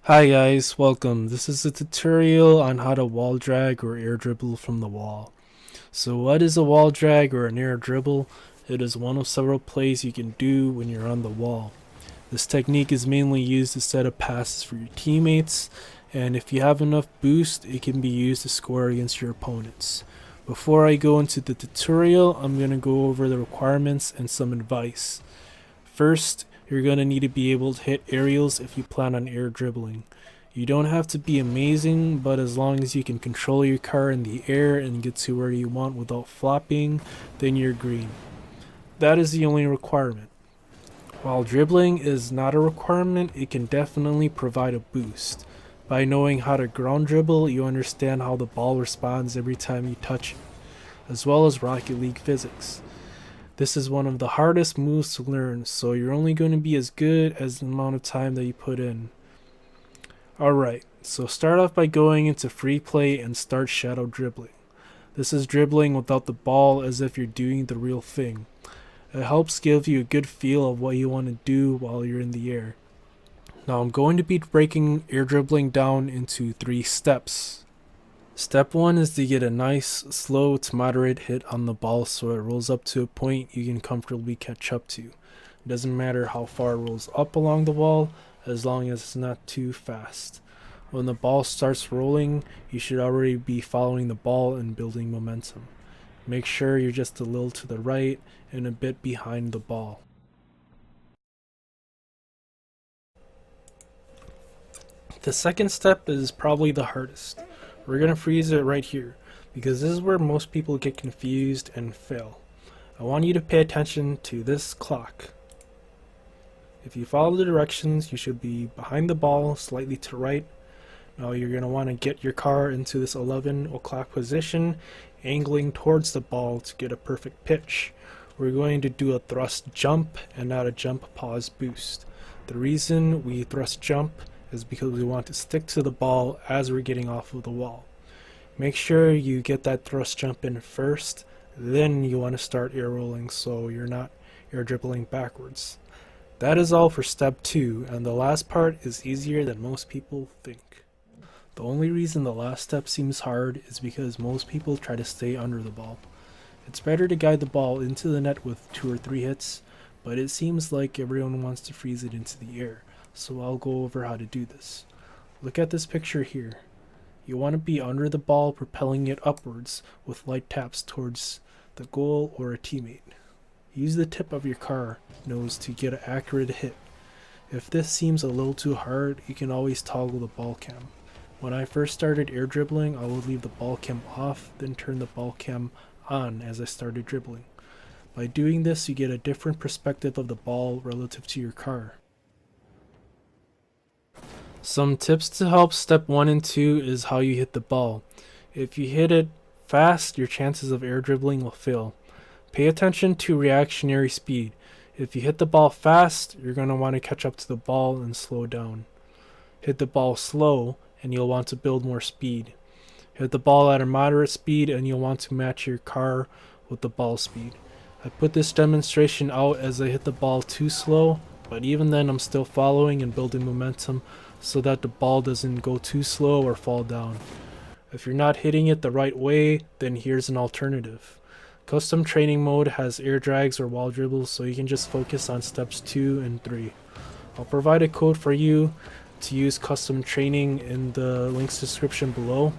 Hi guys, welcome. This is a tutorial on how to wall drag or air dribble from the wall. So what is a wall drag or an air dribble? It is one of several plays you can do when you're on the wall. This technique is mainly used to set up passes for your teammates, and if you have enough boost, it can be used to score against your opponents. Before I go into the tutorial, I'm going to go over the requirements and some advice. First, you're going to need to be able to hit aerials if you plan on air dribbling. You don't have to be amazing, but as long as you can control your car in the air and get to where you want without flopping, then you're green. That is the only requirement. While dribbling is not a requirement, it can definitely provide a boost. By knowing how to ground dribble, you understand how the ball responds every time you touch it, as well as Rocket League physics. This is one of the hardest moves to learn, so you're only going to be as good as the amount of time that you put in. Alright, so start off by going into free play and start shadow dribbling. This is dribbling without the ball as if you're doing the real thing. It helps give you a good feel of what you want to do while you're in the air. Now I'm going to be breaking air dribbling down into 3 steps. Step 1 is to get a nice, slow to moderate hit on the ball so it rolls up to a point you can comfortably catch up to. It doesn't matter how far it rolls up along the wall, as long as it's not too fast. When the ball starts rolling, you should already be following the ball and building momentum. Make sure you're just a little to the right and a bit behind the ball. The second step is probably the hardest. We're going to freeze it right here, because this is where most people get confused and fail. I want you to pay attention to this clock. If you follow the directions, you should be behind the ball, slightly to right. Now you're going to want to get your car into this 11 o'clock position, angling towards the ball to get a perfect pitch. We're going to do a thrust jump and not a jump pause boost. The reason we thrust jump is because we want to stick to the ball as we're getting off of the wall. Make sure you get that thrust jump in first, then you want to start air rolling so you're not air dribbling backwards. That is all for step 2, and the last part is easier than most people think. The only reason the last step seems hard is because most people try to stay under the ball. It's better to guide the ball into the net with 2 or 3 hits, but it seems like everyone wants to freeze it into the air. So I'll go over how to do this. Look at this picture here. You want to be under the ball, propelling it upwards with light taps towards the goal or a teammate. Use the tip of your car nose to get an accurate hit. If this seems a little too hard, you can always toggle the ball cam. When I first started air dribbling, I would leave the ball cam off, then turn the ball cam on as I started dribbling. By doing this, you get a different perspective of the ball relative to your car. Some tips to help step 1 and 2 is how you hit the ball. If you hit it fast, your chances of air dribbling will fail. Pay attention to reactionary speed. If you hit the ball fast, you're going to want to catch up to the ball and slow down. Hit the ball slow and you'll want to build more speed. Hit the ball at a moderate speed and you'll want to match your car with the ball speed. I put this demonstration out as I hit the ball too slow, but even then I'm still following and building momentum so that the ball doesn't go too slow or fall down. If you're not hitting it the right way, then here's an alternative. Custom training mode has air drags or wall dribbles, so you can just focus on steps 2 and 3. I'll provide a code for you to use custom training in the links description below.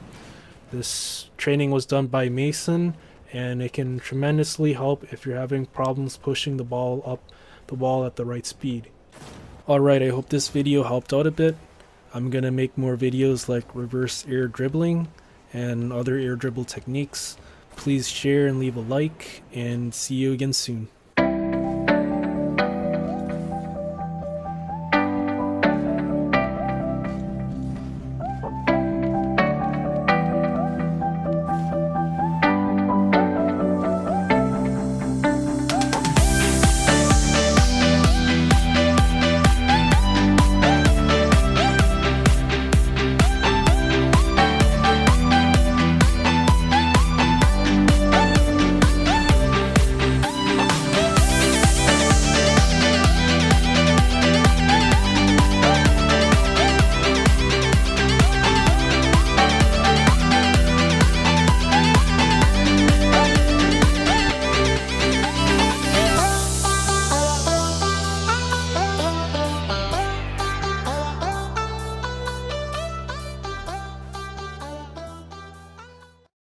This training was done by Mason, and it can tremendously help if you're having problems pushing the ball up the wall at the right speed. Alright, I hope this video helped out a bit. I'm gonna make more videos like reverse air dribbling and other air dribble techniques. Please share and leave a like, and see you again soon.